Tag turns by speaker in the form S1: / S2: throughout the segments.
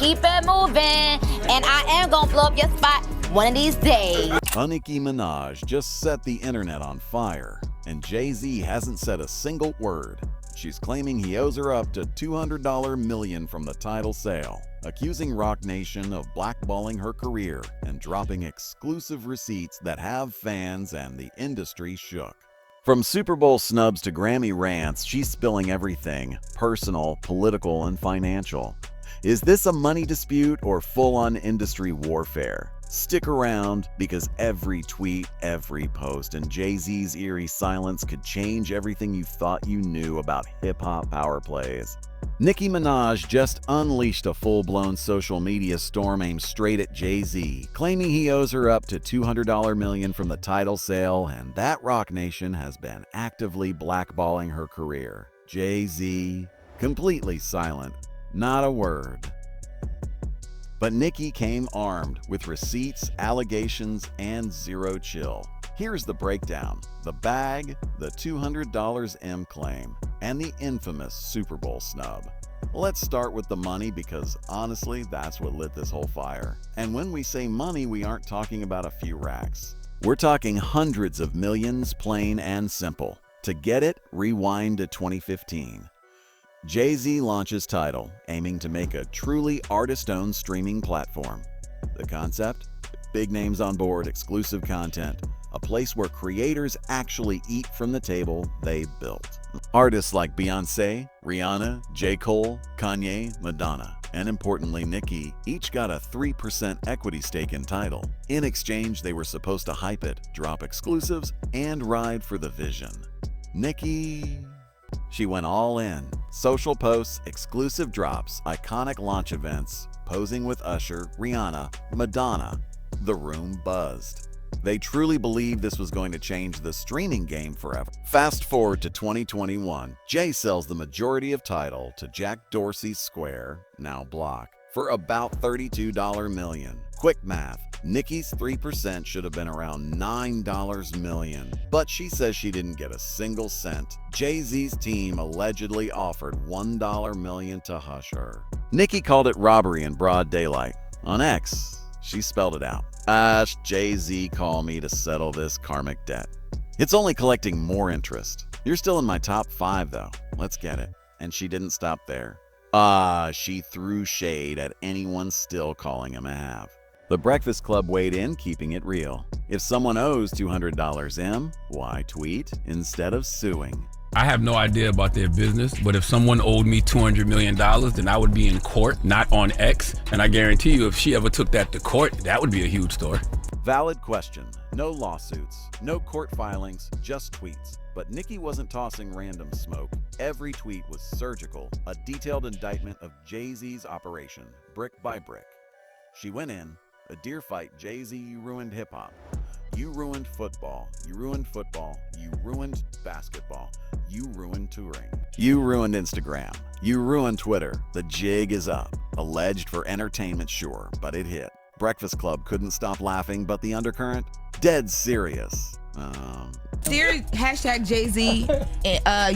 S1: keep it moving. And I am gonna blow up your spot one of these days.
S2: Nicki Minaj just set the internet on fire, and Jay-Z hasn't said a single word. She's claiming he owes her up to $200 million from the Tidal sale, accusing Roc Nation of blackballing her career and dropping exclusive receipts that have fans and the industry shook. From Super Bowl snubs to Grammy rants, she's spilling everything: personal, political, and financial. Is this a money dispute or full-on industry warfare? Stick around, because every tweet, every post, and Jay-Z's eerie silence could change everything you thought you knew about hip-hop power plays. Nicki Minaj just unleashed a full-blown social media storm aimed straight at Jay-Z, claiming he owes her up to $200 million from the Tidal sale, and that Roc Nation has been actively blackballing her career. Jay-Z, completely silent, not a word. But Nicki came armed with receipts, allegations, and zero chill. Here's the breakdown: the bag, the $200 M claim, and the infamous Super Bowl snub. Let's start with the money, because honestly, that's what lit this whole fire. And when we say money, we aren't talking about a few racks. We're talking hundreds of millions, plain and simple. To get it, rewind to 2015. Jay-Z launches Tidal, aiming to make a truly artist-owned streaming platform. The concept? Big names on board, exclusive content, a place where creators actually eat from the table they built. Artists like Beyoncé, Rihanna, J. Cole, Kanye, Madonna, and importantly Nicki, each got a 3% equity stake in Tidal. In exchange, they were supposed to hype it, drop exclusives, and ride for the vision. Nicki... she went all in. Social posts, exclusive drops, iconic launch events, posing with Usher, Rihanna, Madonna. The room buzzed. They truly believed this was going to change the streaming game forever. Fast forward to 2021, Jay sells the majority of Tidal to Jack Dorsey's Square, now Block, for about $32 million. Quick math. Nicki's 3% should have been around $9 million, but she says she didn't get a single cent. Jay-Z's team allegedly offered $1 million to hush her. Nicki called it robbery in broad daylight. On X, she spelled it out. Jay-Z, call me to settle this karmic debt. It's only collecting more interest. You're still in my top 5 though. Let's get it. And she didn't stop there. She threw shade at anyone still calling him a have. The Breakfast Club weighed in, keeping it real. If someone owes $200 M, why tweet instead of suing?
S3: I have no idea about their business, but if someone owed me $200 million, then I would be in court, not on X. And I guarantee you, if she ever took that to court, that would be a huge story.
S2: Valid question. No lawsuits, no court filings, just tweets. But Nicki wasn't tossing random smoke. Every tweet was surgical, a detailed indictment of Jay-Z's operation, brick by brick. She went in. A deer fight. Jay-Z, you ruined hip-hop. You ruined football. You ruined football. You ruined basketball. You ruined touring. You ruined Instagram. You ruined Twitter. The jig is up. Alleged for entertainment, sure, but it hit. Breakfast Club couldn't stop laughing, but the undercurrent? Dead serious.
S4: Hashtag Jay-Z,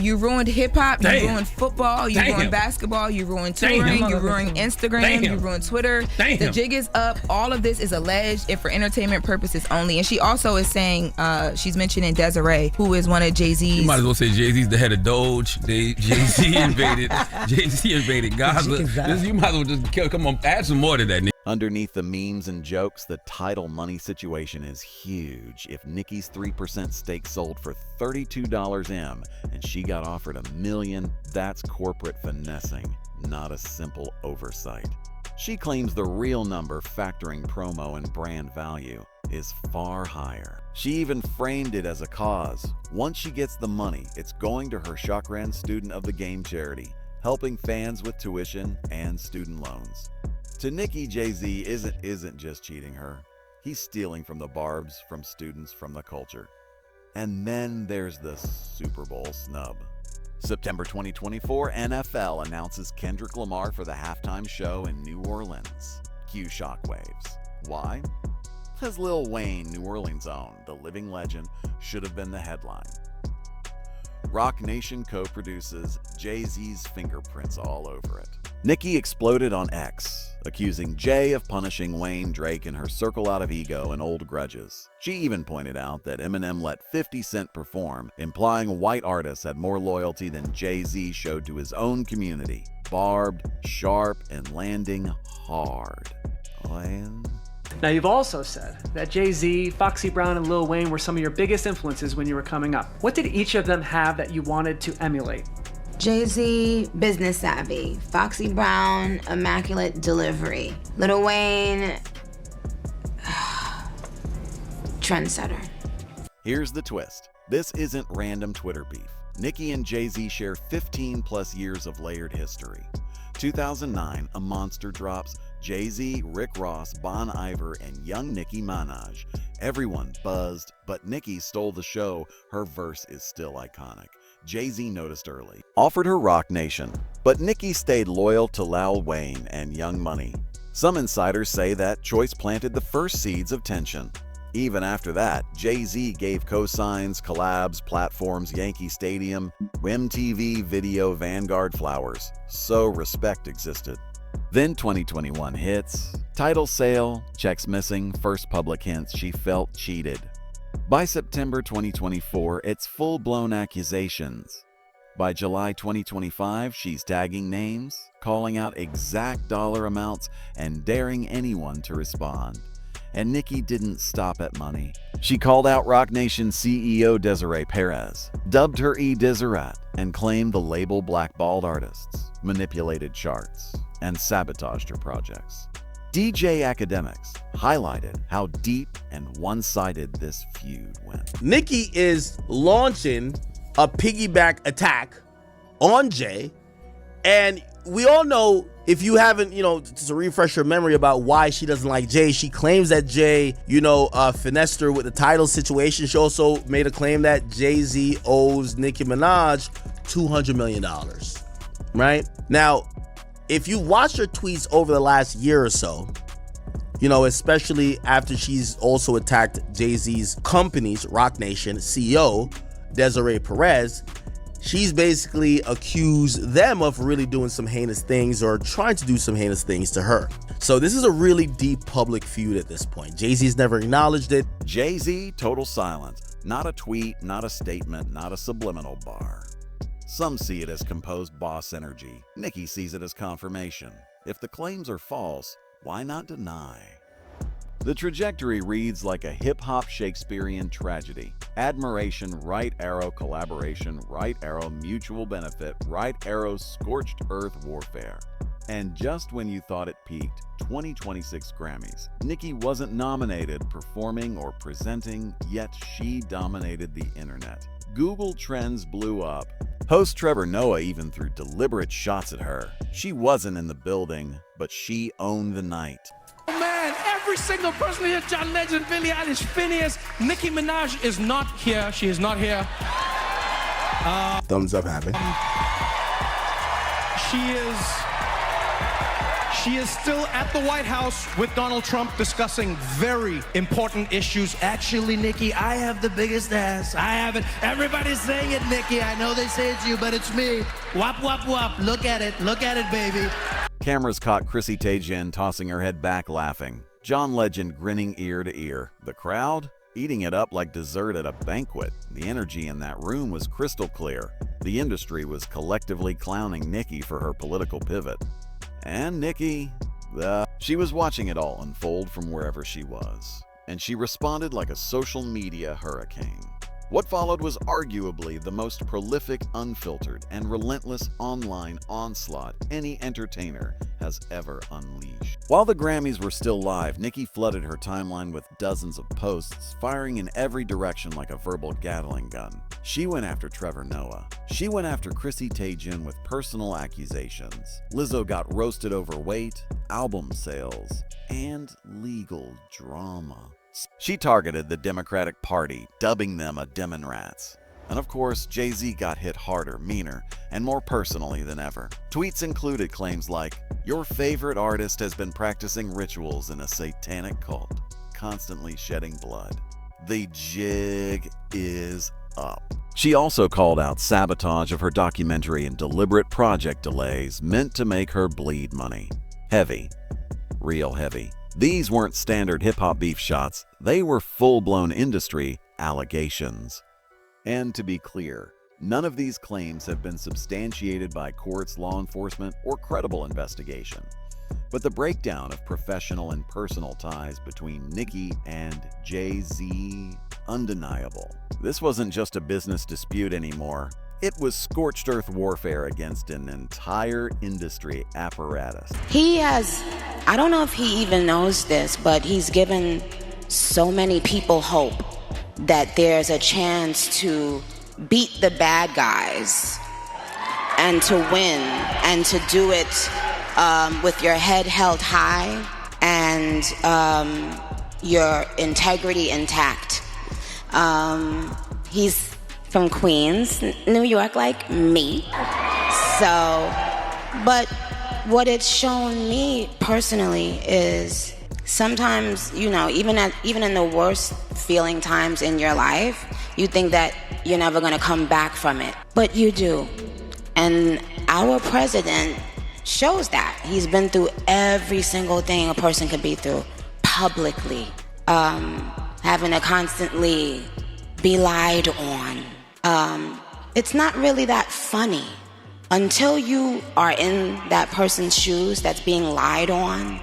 S4: you ruined hip-hop, you ruined football, you ruined basketball, you ruined touring, you ruined Instagram, you ruined Twitter. The jig is up. All of this is alleged and for entertainment purposes only. And she also is saying, she's mentioning Desiree, who is one of Jay-Z's.
S3: You might as well say Jay-Z's the head of Doge. Jay-Z invaded Gaza. You might as well just come on, add some more to that.
S2: Underneath the memes and jokes, the Tidal money situation is huge. If Nicki's 3% stake sold for $32 M and she got offered $1 million, that's corporate finessing, not a simple oversight. She claims the real number, factoring promo and brand value, is far higher. She even framed it as a cause. Once she gets the money, it's going to her Chakran Student of the Game charity, helping fans with tuition and student loans. To Nicki, Jay-Z isn't just cheating her. He's stealing from the barbs, from students, from the culture. And then there's the Super Bowl snub. September 2024, NFL announces Kendrick Lamar for the halftime show in New Orleans. Cue shockwaves. Why? Because Lil Wayne, New Orleans' own, the living legend, should have been the headline. Roc Nation co-produces, Jay-Z's fingerprints all over it. Nicki exploded on X, accusing Jay of punishing Wayne, Drake, and her circle out of ego and old grudges. She even pointed out that Eminem let 50 Cent perform, implying white artists had more loyalty than Jay-Z showed to his own community. Barbed, sharp, and landing hard.
S5: Now, you've also said that Jay-Z, Foxy Brown, and Lil Wayne were some of your biggest influences when you were coming up. What did each of them have that you wanted to emulate?
S6: Jay-Z, business savvy. Foxy Brown, immaculate delivery. Lil Wayne, trendsetter.
S2: Here's the twist. This isn't random Twitter beef. Nicki and Jay-Z share 15+ years of layered history. 2009, A Monster drops. Jay-Z, Rick Ross, Bon Iver, and young Nicki Minaj. Everyone buzzed, but Nicki stole the show. Her verse is still iconic. Jay-Z noticed early, offered her Rock Nation, but Nicki stayed loyal to Lil Wayne and Young Money. Some insiders say that choice planted the first seeds of tension. Even after that, Jay-Z gave cosigns, collabs, platforms, Yankee Stadium, MTV Video, Vanguard flowers, so respect existed. Then 2021 hits, Tidal sale, checks missing, first public hints she felt cheated. By September 2024, it's full-blown accusations. By July 2025, she's tagging names, calling out exact dollar amounts, and daring anyone to respond. And Nicki didn't stop at money. She called out Roc Nation CEO Desiree Perez, dubbed her E-Dizerat, and claimed the label blackballed artists, manipulated charts, and sabotaged her projects. DJ Academics highlighted how deep and one-sided this feud went.
S7: Nicki is launching a piggyback attack on Jay, and we all know, if you haven't, to refresh your memory about why she doesn't like Jay, she claims that Jay, finessed her with the Tidal situation. She also made a claim that Jay-Z owes Nicki Minaj $200 million, right? Now, if you watched her tweets over the last year or so, especially after she's also attacked Jay-Z's company's Roc Nation CEO, Desiree Perez, she's basically accused them of really doing some heinous things or trying to do some heinous things to her. So this is a really deep public feud at this point. Jay-Z's never acknowledged it.
S2: Jay-Z, total silence. Not a tweet, not a statement, not a subliminal bar. Some see it as composed boss energy. Nicki sees it as confirmation. If the claims are false, why not deny? The trajectory reads like a hip-hop Shakespearean tragedy. Admiration, right arrow collaboration, right arrow mutual benefit, right arrow scorched earth warfare. And just when you thought it peaked, 2026 Grammys. Nicki wasn't nominated, performing, or presenting, yet she dominated the internet. Google Trends blew up. Host Trevor Noah even threw deliberate shots at her. She wasn't in the building, but she owned the night.
S8: Oh man, every single person here, John Legend, Billie Eilish, Phineas, Nicki Minaj is not here. She is not here.
S7: Thumbs up happen.
S8: She is still at the White House with Donald Trump discussing very important issues.
S9: Actually, Nicki, I have the biggest ass. I have it. Everybody's saying it, Nicki. I know they say it's you, but it's me. Wop, wop, wop. Look at it, baby.
S2: Cameras caught Chrissy Teigen tossing her head back laughing. John Legend grinning ear to ear. The crowd? Eating it up like dessert at a banquet. The energy in that room was crystal clear. The industry was collectively clowning Nicki for her political pivot. And Nicki, she was watching it all unfold from wherever she was. And she responded like a social media hurricane. What followed was arguably the most prolific, unfiltered, and relentless online onslaught any entertainer has ever unleashed. While the Grammys were still live, Nicki flooded her timeline with dozens of posts, firing in every direction like a verbal Gatling gun. She went after Trevor Noah. She went after Chrissy Teigen with personal accusations. Lizzo got roasted over weight, album sales, and legal drama. She targeted the Democratic Party, dubbing them a Demonrats. And of course, Jay-Z got hit harder, meaner, and more personally than ever. Tweets included claims like, "Your favorite artist has been practicing rituals in a satanic cult, constantly shedding blood. The jig is up." She also called out sabotage of her documentary and deliberate project delays meant to make her bleed money. Heavy. real heavy. These weren't standard hip-hop beef shots, they were full-blown industry allegations. And to be clear, none of these claims have been substantiated by courts, law enforcement, or credible investigation. But the breakdown of professional and personal ties between Nicki and Jay-Z, undeniable. This wasn't just a business dispute anymore. It was scorched earth warfare against an entire industry apparatus.
S6: He has, I don't know if he even knows this, but he's given so many people hope that there's a chance to beat the bad guys and to win and to do it with your head held high and your integrity intact. He's from Queens, New York, like me. So, but what it's shown me personally is sometimes, you know, even in the worst feeling times in your life, you think that you're never gonna come back from it, but you do. And our president shows that. He's been through every single thing a person could be through publicly, having to constantly be lied on. It's not really that funny until you are in that person's shoes that's being lied on.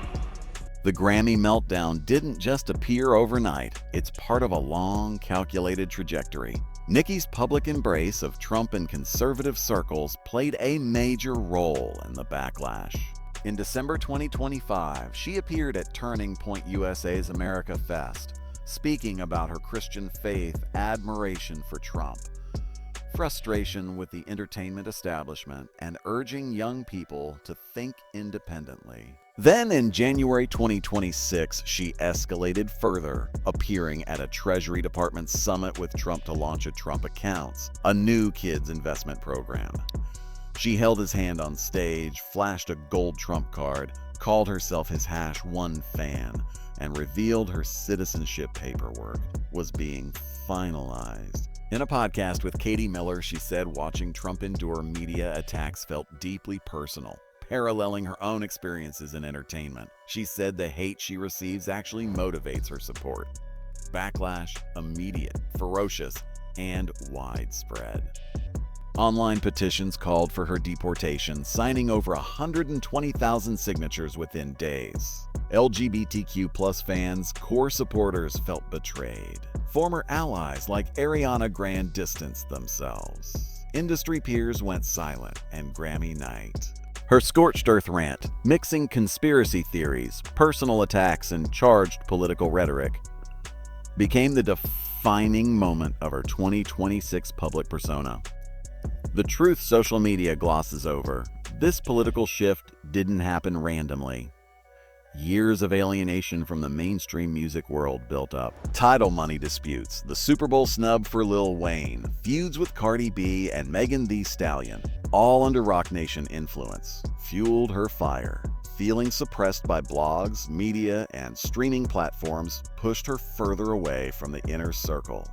S2: The Grammy meltdown didn't just appear overnight. It's part of a long, calculated trajectory. Nicki's public embrace of Trump and conservative circles played a major role in the backlash. In December 2025, she appeared at Turning Point USA's America Fest, speaking about her Christian faith, admiration for Trump, frustration with the entertainment establishment, and urging young people to think independently. Then in January 2026, she escalated further, appearing at a Treasury Department summit with Trump to launch a Trump Accounts, a new kids investment program. She held his hand on stage, flashed a gold Trump card, called herself his #1 fan, and revealed her citizenship paperwork was being finalized. In a podcast with Katie Miller, she said watching Trump endure media attacks felt deeply personal, paralleling her own experiences in entertainment. She said the hate she receives actually motivates her support. Backlash, immediate, ferocious, and widespread. Online petitions called for her deportation, signing over 120,000 signatures within days. LGBTQ+ fans, core supporters felt betrayed. Former allies like Ariana Grande distanced themselves. Industry peers went silent, and Grammy night. Her scorched earth rant, mixing conspiracy theories, personal attacks, and charged political rhetoric, became the defining moment of her 2026 public persona. The truth social media glosses over: this political shift didn't happen randomly. Years of alienation from the mainstream music world built up. Tidal money disputes, the Super Bowl snub for Lil Wayne, feuds with Cardi B and Megan Thee Stallion, all under Roc Nation influence, fueled her fire. Feeling suppressed by blogs, media, and streaming platforms pushed her further away from the inner circle.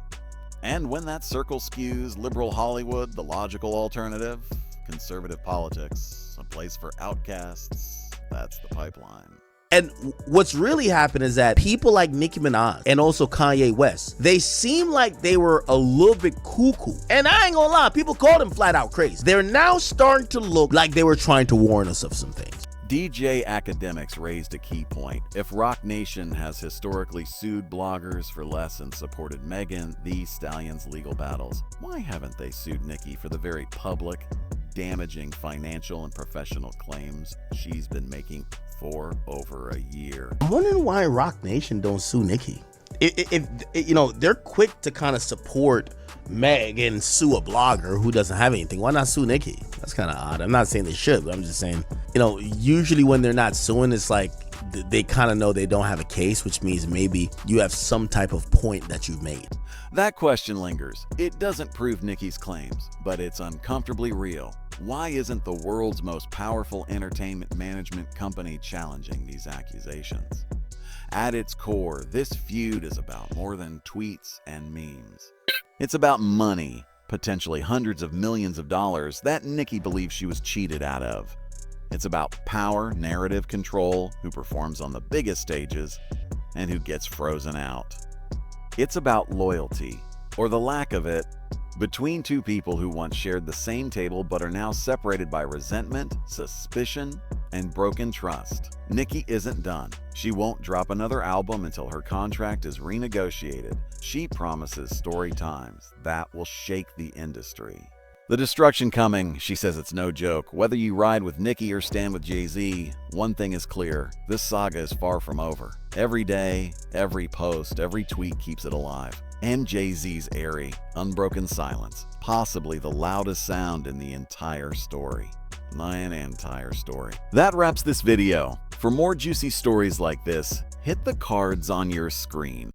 S2: And when that circle skews liberal Hollywood, the logical alternative, conservative politics, a place for outcasts, that's the pipeline.
S7: And what's really happened is that people like Nicki Minaj and also Kanye West, they seem like they were a little bit cuckoo. And I ain't gonna lie, people call them flat out crazy. They're now starting to look like they were trying to warn us of some things.
S2: DJ Academics raised a key point. If Roc Nation has historically sued bloggers for less and supported Megan Thee Stallion's legal battles, why haven't they sued Nicki for the very public, damaging financial and professional claims she's been making for over a year?
S7: I'm wondering why Roc Nation don't sue Nicki. If you know, they're quick to kind of support Meg and sue a blogger who doesn't have anything. Why not sue Nicki? That's kind of odd. I'm not saying they should, but I'm just saying, you know, usually when they're not suing, it's like they kind of know they don't have a case, which means maybe you have some type of point that you've made.
S2: That question lingers. It doesn't prove Nicki's claims, but it's uncomfortably real. Why isn't the world's most powerful entertainment management company challenging these accusations? At its core, this feud is about more than tweets and memes. It's about money, potentially hundreds of millions of dollars that Nicki believes she was cheated out of. It's about power, narrative control, who performs on the biggest stages, and who gets frozen out. It's about loyalty, or the lack of it, between two people who once shared the same table but are now separated by resentment, suspicion, and broken trust. Nicki isn't done. She won't drop another album until her contract is renegotiated. She promises story times that will shake the industry. The destruction coming, she says it's no joke. Whether you ride with Nicki or stand with Jay-Z, one thing is clear, this saga is far from over. Every day, every post, every tweet keeps it alive. And Jay-Z's airy, unbroken silence, possibly the loudest sound in the entire story. That wraps this video. For more juicy stories like this, hit the cards on your screen.